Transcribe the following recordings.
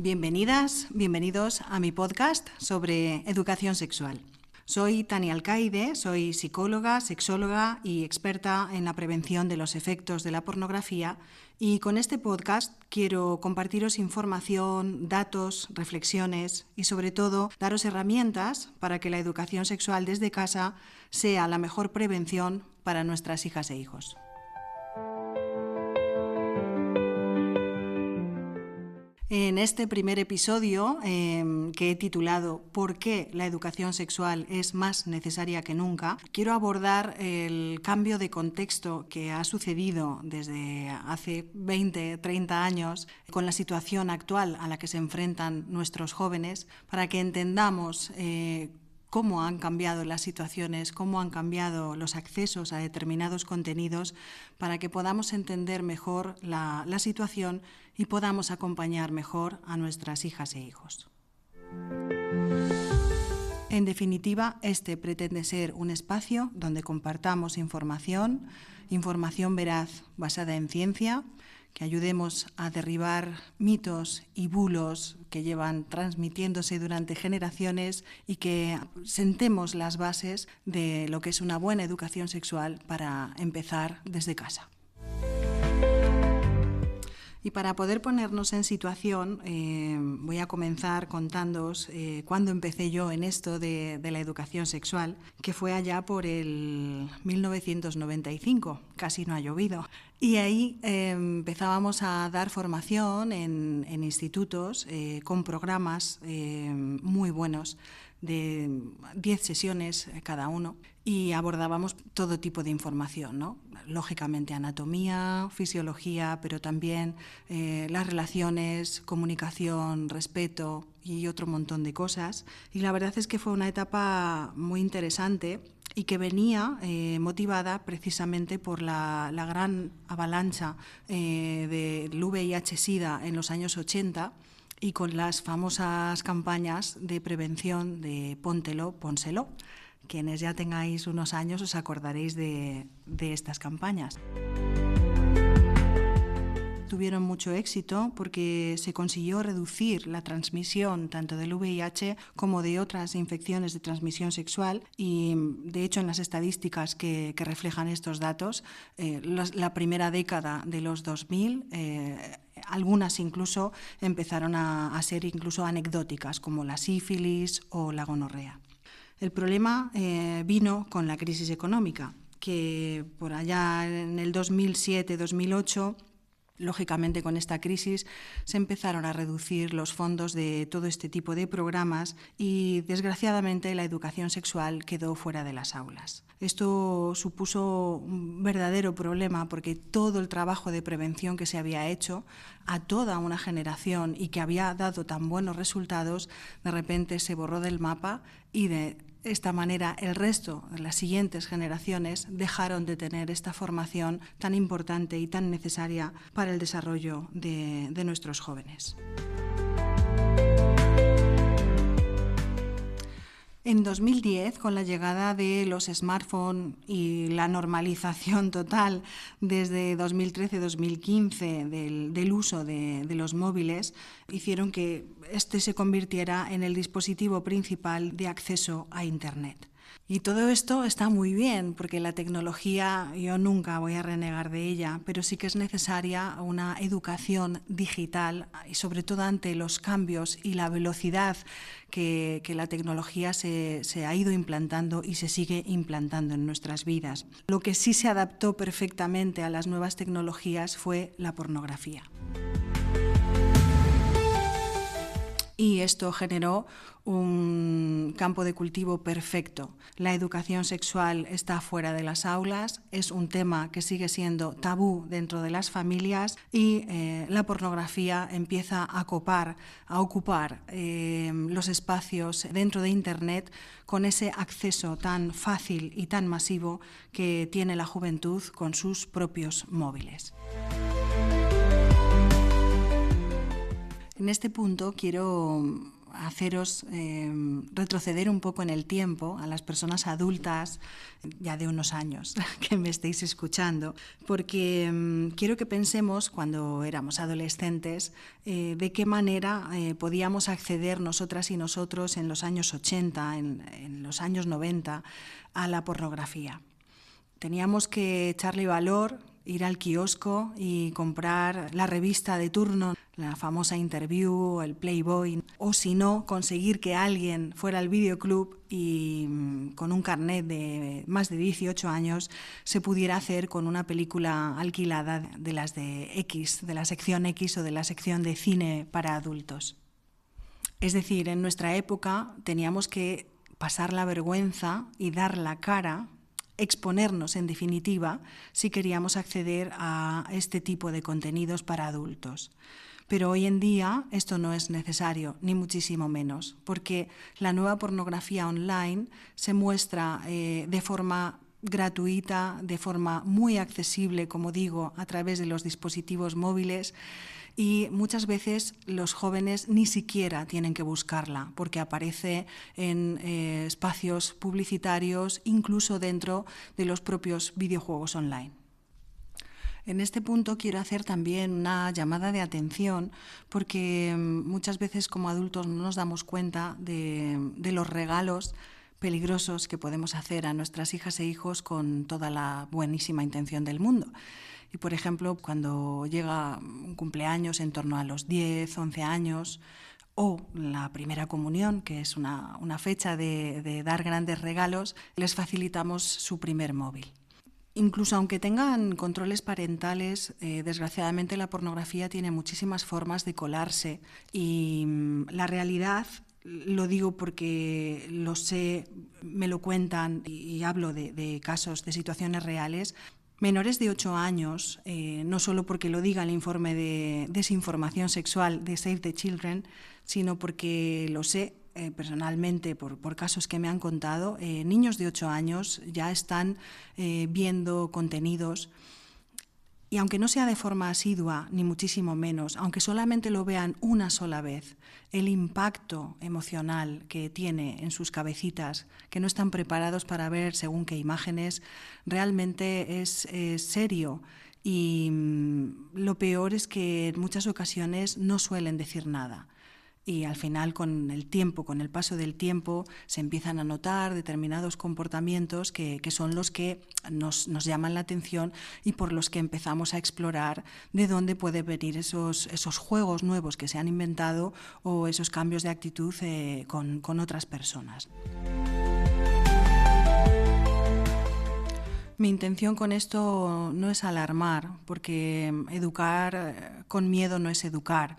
Bienvenidas, bienvenidos a mi podcast sobre educación sexual. Soy Tania Alcaide, soy psicóloga, sexóloga y experta en la prevención de los efectos de la pornografía, y con este podcast quiero compartiros información, datos, reflexiones y sobre todo daros herramientas para que la educación sexual desde casa sea la mejor prevención para nuestras hijas e hijos. En este primer episodio, que he titulado ¿Por qué la educación sexual es más necesaria que nunca?, quiero abordar el cambio de contexto que ha sucedido desde hace 20, 30 años con la situación actual a la que se enfrentan nuestros jóvenes, para que entendamos cómo han cambiado las situaciones, cómo han cambiado los accesos a determinados contenidos, para que podamos entender mejor la situación y podamos acompañar mejor a nuestras hijas e hijos. En definitiva, este pretende ser un espacio donde compartamos información veraz basada en ciencia, que ayudemos a derribar mitos y bulos que llevan transmitiéndose durante generaciones y que sentemos las bases de lo que es una buena educación sexual para empezar desde casa. Y para poder ponernos en situación, voy a comenzar contándoos cuándo empecé yo en esto de la educación sexual, que fue allá por el 1995, casi no ha llovido. Y ahí empezábamos a dar formación en institutos con programas muy buenos, de 10 sesiones cada uno, y abordábamos todo tipo de información, ¿no? Lógicamente anatomía, fisiología, pero también las relaciones, comunicación, respeto y otro montón de cosas. Y la verdad es que fue una etapa muy interesante y que venía motivada precisamente por la gran avalancha del VIH-Sida en los años 80, y con las famosas campañas de prevención de Póntelo, Pónselo. Quienes ya tengáis unos años os acordaréis de estas campañas. Tuvieron mucho éxito porque se consiguió reducir la transmisión tanto del VIH como de otras infecciones de transmisión sexual, y de hecho en las estadísticas que reflejan estos datos, la primera década de los 2000, algunas incluso empezaron a ser incluso anecdóticas, como la sífilis o la gonorrea. El problema vino con la crisis económica, que por allá en el 2007-2008, lógicamente con esta crisis se empezaron a reducir los fondos de todo este tipo de programas y desgraciadamente la educación sexual quedó fuera de las aulas. Esto supuso un verdadero problema porque todo el trabajo de prevención que se había hecho a toda una generación y que había dado tan buenos resultados, de repente se borró del mapa, y de esta manera el resto de las siguientes generaciones dejaron de tener esta formación tan importante y tan necesaria para el desarrollo de nuestros jóvenes. En 2010, con la llegada de los smartphones y la normalización total desde 2013-2015 del uso de los móviles, hicieron que este se convirtiera en el dispositivo principal de acceso a Internet. Y todo esto está muy bien, porque la tecnología, yo nunca voy a renegar de ella, pero sí que es necesaria una educación digital, y sobre todo ante los cambios y la velocidad que la tecnología se ha ido implantando y se sigue implantando en nuestras vidas. Lo que sí se adaptó perfectamente a las nuevas tecnologías fue la pornografía. Y esto generó un campo de cultivo perfecto. La educación sexual está fuera de las aulas, es un tema que sigue siendo tabú dentro de las familias, y la pornografía empieza a ocupar los espacios dentro de Internet con ese acceso tan fácil y tan masivo que tiene la juventud con sus propios móviles. En este punto quiero haceros retroceder un poco en el tiempo a las personas adultas ya de unos años que me estéis escuchando, porque quiero que pensemos cuando éramos adolescentes de qué manera podíamos acceder nosotras y nosotros en los años 80, en los años 90 a la pornografía. Teníamos que echarle valor, ir al kiosco y comprar la revista de turno, la famosa Interview, el Playboy, o si no, conseguir que alguien fuera al videoclub y con un carnet de más de 18 años se pudiera hacer con una película alquilada de las de X, de la sección X o de la sección de cine para adultos. Es decir, en nuestra época teníamos que pasar la vergüenza y dar la cara, exponernos en definitiva si queríamos acceder a este tipo de contenidos para adultos. Pero hoy en día esto no es necesario, ni muchísimo menos, porque la nueva pornografía online se muestra de forma gratuita, de forma muy accesible, como digo, a través de los dispositivos móviles, y muchas veces los jóvenes ni siquiera tienen que buscarla porque aparece en espacios publicitarios, incluso dentro de los propios videojuegos online. En este punto quiero hacer también una llamada de atención porque muchas veces como adultos no nos damos cuenta de los regalos peligrosos que podemos hacer a nuestras hijas e hijos con toda la buenísima intención del mundo. Y, por ejemplo, cuando llega un cumpleaños en torno a los 10, 11 años, o la primera comunión, que es una fecha de dar grandes regalos, les facilitamos su primer móvil. Incluso aunque tengan controles parentales, desgraciadamente la pornografía tiene muchísimas formas de colarse y la realidad, lo digo porque lo sé, me lo cuentan y hablo de casos, de situaciones reales. Menores de 8 años, no solo porque lo diga el informe de desinformación sexual de Save the Children, sino porque lo sé personalmente por casos que me han contado, niños de 8 años ya están viendo contenidos. Y aunque no sea de forma asidua, ni muchísimo menos, aunque solamente lo vean una sola vez, el impacto emocional que tiene en sus cabecitas, que no están preparados para ver según qué imágenes, realmente es serio. Y lo peor es que en muchas ocasiones no suelen decir nada. Y al final, con el tiempo, con el paso del tiempo, se empiezan a notar determinados comportamientos que son los que nos llaman la atención y por los que empezamos a explorar de dónde pueden venir esos juegos nuevos que se han inventado o esos cambios de actitud con otras personas. Mi intención con esto no es alarmar, porque educar con miedo no es educar.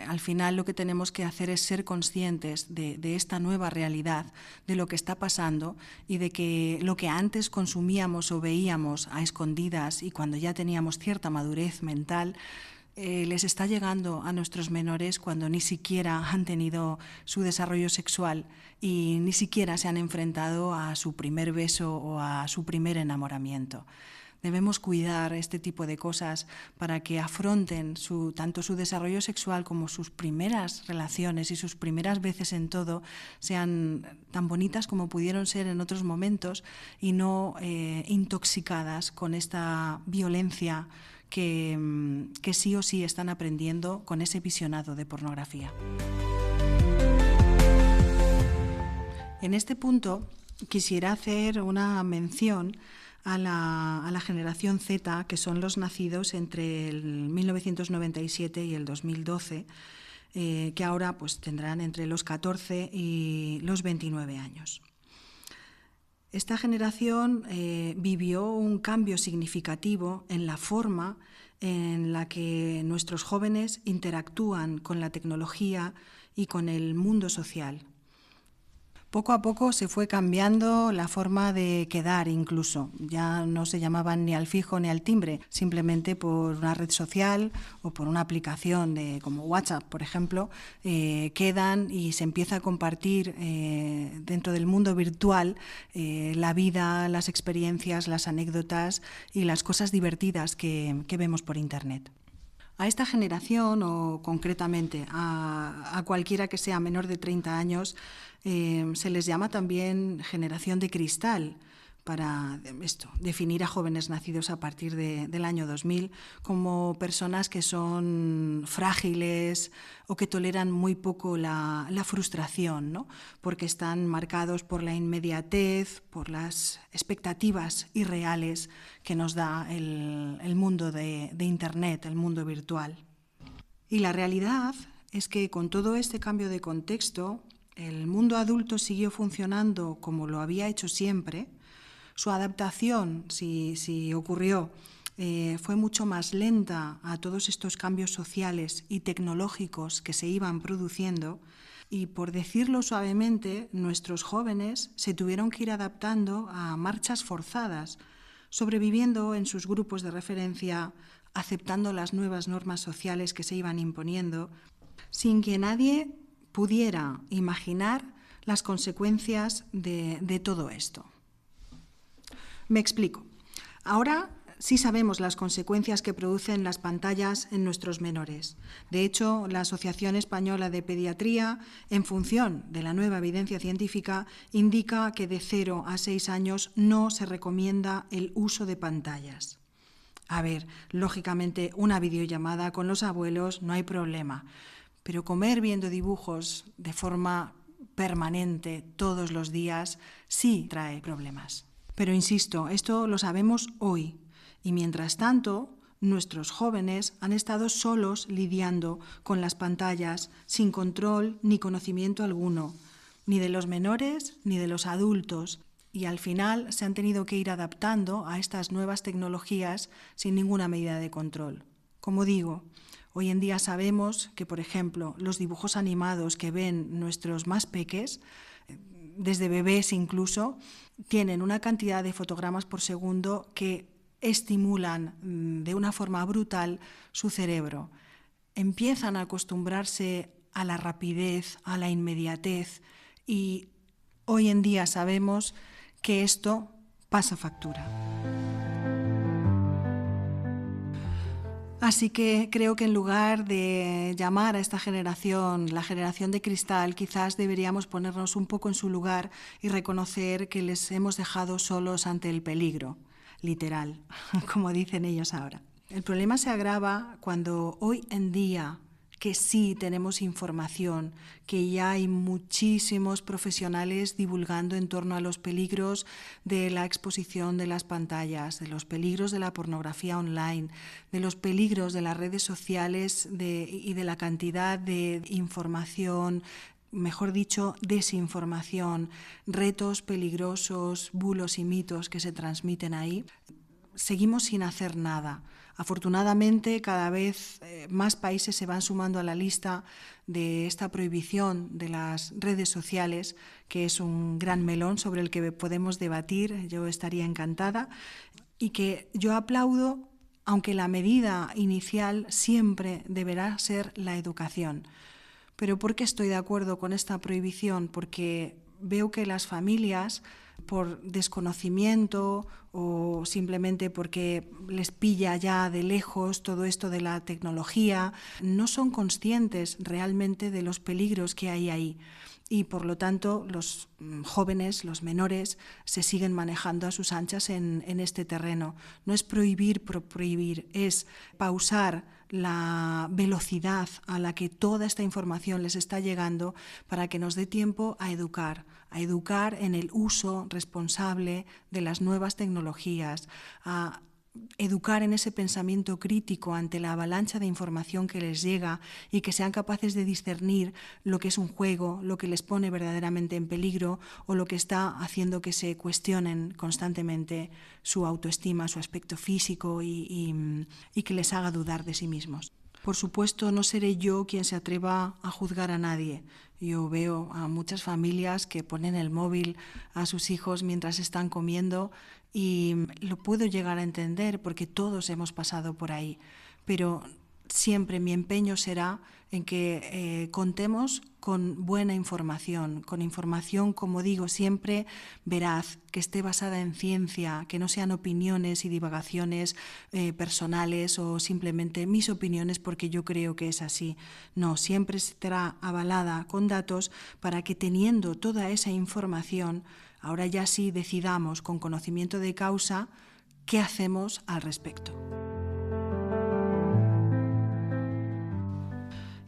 Al final lo que tenemos que hacer es ser conscientes de esta nueva realidad, de lo que está pasando y de que lo que antes consumíamos o veíamos a escondidas y cuando ya teníamos cierta madurez mental, les está llegando a nuestros menores cuando ni siquiera han tenido su desarrollo sexual y ni siquiera se han enfrentado a su primer beso o a su primer enamoramiento. Debemos cuidar este tipo de cosas para que afronten tanto su desarrollo sexual como sus primeras relaciones y sus primeras veces en todo sean tan bonitas como pudieron ser en otros momentos y no intoxicadas con esta violencia que sí o sí están aprendiendo con ese visionado de pornografía. En este punto quisiera hacer una mención a la generación Z, que son los nacidos entre el 1997 y el 2012, que ahora pues tendrán entre los 14 y los 29 años. Esta generación vivió un cambio significativo en la forma en la que nuestros jóvenes interactúan con la tecnología y con el mundo social. Poco a poco se fue cambiando la forma de quedar incluso. Ya no se llamaban ni al fijo ni al timbre, simplemente por una red social o por una aplicación como WhatsApp, por ejemplo, quedan y se empieza a compartir dentro del mundo virtual la vida, las experiencias, las anécdotas y las cosas divertidas que vemos por Internet. A esta generación, o concretamente a cualquiera que sea menor de 30 años, se les llama también generación de cristal, para definir a jóvenes nacidos a partir del año 2000 como personas que son frágiles o que toleran muy poco la frustración, ¿no? Porque están marcados por la inmediatez, por las expectativas irreales que nos da el mundo de Internet, el mundo virtual. Y la realidad es que con todo este cambio de contexto, el mundo adulto siguió funcionando como lo había hecho siempre. Su adaptación, si ocurrió, fue mucho más lenta a todos estos cambios sociales y tecnológicos que se iban produciendo, y, por decirlo suavemente, nuestros jóvenes se tuvieron que ir adaptando a marchas forzadas, sobreviviendo en sus grupos de referencia, aceptando las nuevas normas sociales que se iban imponiendo, sin que nadie pudiera imaginar las consecuencias de todo esto. Me explico. Ahora sí sabemos las consecuencias que producen las pantallas en nuestros menores. De hecho, la Asociación Española de Pediatría, en función de la nueva evidencia científica, indica que de 0 a 6 años no se recomienda el uso de pantallas. A ver, lógicamente, una videollamada con los abuelos no hay problema, pero comer viendo dibujos de forma permanente todos los días sí trae problemas. Pero insisto, esto lo sabemos hoy, y mientras tanto, nuestros jóvenes han estado solos lidiando con las pantallas, sin control ni conocimiento alguno, ni de los menores ni de los adultos, y al final se han tenido que ir adaptando a estas nuevas tecnologías sin ninguna medida de control. Como digo, hoy en día sabemos que, por ejemplo, los dibujos animados que ven nuestros más peques, desde bebés incluso, tienen una cantidad de fotogramas por segundo que estimulan de una forma brutal su cerebro. Empiezan a acostumbrarse a la rapidez, a la inmediatez, y hoy en día sabemos que esto pasa factura. Así que creo que en lugar de llamar a esta generación la generación de cristal, quizás deberíamos ponernos un poco en su lugar y reconocer que les hemos dejado solos ante el peligro, literal, como dicen ellos ahora. El problema se agrava cuando hoy en día, que sí tenemos información, que ya hay muchísimos profesionales divulgando en torno a los peligros de la exposición de las pantallas, de los peligros de la pornografía online, de los peligros de las redes sociales y de la cantidad de información, mejor dicho, desinformación, retos peligrosos, bulos y mitos que se transmiten ahí. Seguimos sin hacer nada. Afortunadamente, cada vez más países se van sumando a la lista de esta prohibición de las redes sociales, que es un gran melón sobre el que podemos debatir. Yo estaría encantada, y que yo aplaudo, aunque la medida inicial siempre deberá ser la educación. Pero ¿por qué estoy de acuerdo con esta prohibición? Porque veo que las familias, por desconocimiento o simplemente porque les pilla ya de lejos todo esto de la tecnología, no son conscientes realmente de los peligros que hay ahí. Y por lo tanto los jóvenes, los menores, se siguen manejando a sus anchas en este terreno. No es prohibir por prohibir, es pausar la velocidad a la que toda esta información les está llegando para que nos dé tiempo a educar en el uso responsable de las nuevas tecnologías, a educar en ese pensamiento crítico ante la avalancha de información que les llega, y que sean capaces de discernir lo que es un juego, lo que les pone verdaderamente en peligro o lo que está haciendo que se cuestionen constantemente su autoestima, su aspecto físico y que les haga dudar de sí mismos. Por supuesto, no seré yo quien se atreva a juzgar a nadie. Yo veo a muchas familias que ponen el móvil a sus hijos mientras están comiendo, y lo puedo llegar a entender porque todos hemos pasado por ahí. Pero siempre mi empeño será en que contemos con buena información, con información, como digo, siempre veraz, que esté basada en ciencia, que no sean opiniones y divagaciones personales o simplemente mis opiniones porque yo creo que es así. No, siempre estará avalada con datos para que teniendo toda esa información, ahora ya sí decidamos con conocimiento de causa qué hacemos al respecto.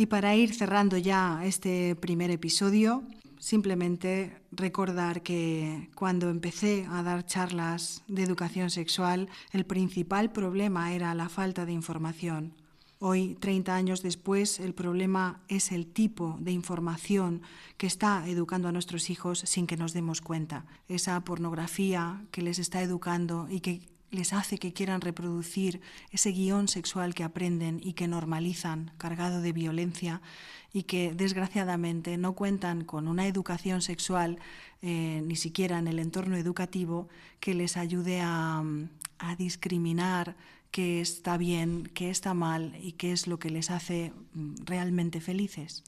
Y para ir cerrando ya este primer episodio, simplemente recordar que cuando empecé a dar charlas de educación sexual, el principal problema era la falta de información. Hoy, 30 años después, el problema es el tipo de información que está educando a nuestros hijos sin que nos demos cuenta. Esa pornografía que les está educando y que les hace que quieran reproducir ese guión sexual que aprenden y que normalizan, cargado de violencia, y que desgraciadamente no cuentan con una educación sexual, ni siquiera en el entorno educativo, que les ayude a discriminar qué está bien, qué está mal y qué es lo que les hace realmente felices.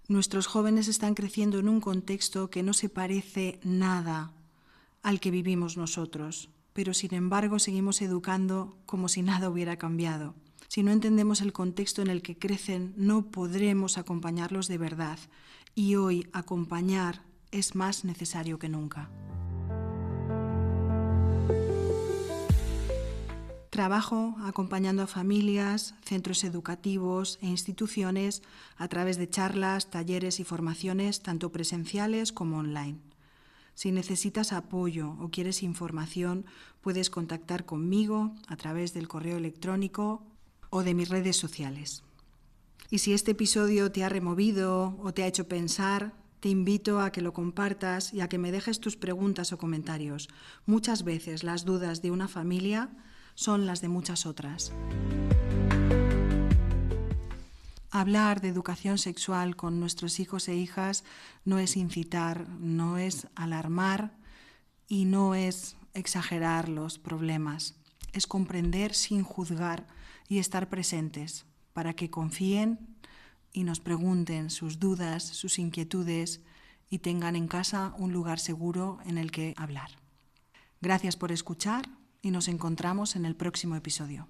Nuestros jóvenes están creciendo en un contexto que no se parece nada al que vivimos nosotros, pero sin embargo seguimos educando como si nada hubiera cambiado. Si no entendemos el contexto en el que crecen, no podremos acompañarlos de verdad, y hoy acompañar es más necesario que nunca. Trabajo acompañando a familias, centros educativos e instituciones a través de charlas, talleres y formaciones tanto presenciales como online. Si necesitas apoyo o quieres información, puedes contactar conmigo a través del correo electrónico o de mis redes sociales. Y si este episodio te ha removido o te ha hecho pensar, te invito a que lo compartas y a que me dejes tus preguntas o comentarios. Muchas veces las dudas de una familia son las de muchas otras. Hablar de educación sexual con nuestros hijos e hijas no es incitar, no es alarmar y no es exagerar los problemas. Es comprender sin juzgar y estar presentes para que confíen y nos pregunten sus dudas, sus inquietudes y tengan en casa un lugar seguro en el que hablar. Gracias por escuchar y nos encontramos en el próximo episodio.